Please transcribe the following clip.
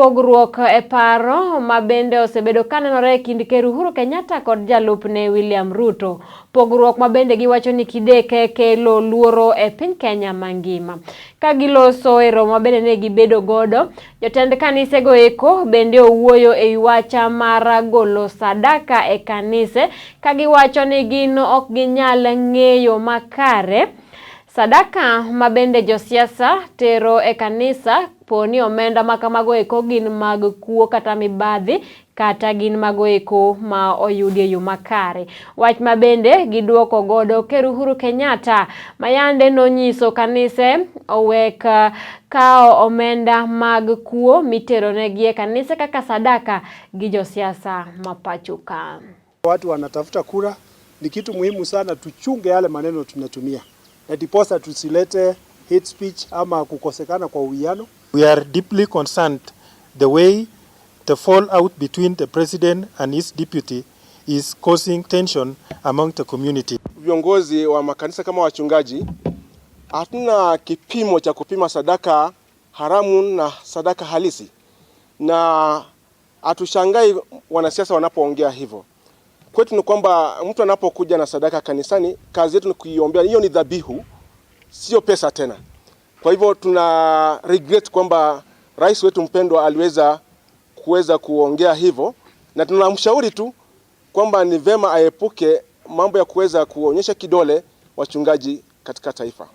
Pogruok e paro mabende osebedo kanenore e kind ker Uhuru Kenyatta kod jalupne William Ruto. Pogruok mabende giwacho ni kideke kelo luoro e piny Kenya mangima. Ka giloso e romo mabende ne gibedo godo, jotend kanise go eko bende owuoyo e wacha mar golo sadaka e kanise, ka giwacho ni gin ok ginyal ng'eyo makare sadaka mabende josiasa tero e kanisa poni omenda makamago eko gin mag kuo kata mibadhi kata gin mago eko ma oyudi e yo makare. Wach mabende giduoko godo ker Uhuru Kenyatta mayande nonyiso kanise owek kao omenda mag kuo mitero negi e kanise kaka sadaka gi josiasa mapachuka. Watu wanatafuta kura, ni kitu muhimu sana tuchunge yale maneno tunatumia. Ndiposa tusilete hate speech ama kukosekana kwa uwiano. We are deeply concerned the way the fallout between the president and his deputy is causing tension among the community. Viongozi wa makanisa kama wachungaji hatuna kipimo cha kupima sadaka haramu na sadaka halisi, na hatushangai wanasiasa wanapoongea hivyo. Kwetu ni kwamba mtu anapokuja na sadaka kanisani, kazi yetu ni kuiombea. Hiyo ni dhabihu, sio pesa tena. Kwa hivyo tuna regret kwamba rais wetu mpendwa aliweza kuongea hivyo, na tunamshauri tu kwamba ni vema aepuke mambo ya kuweza kuonyesha kidole wachungaji katika taifa.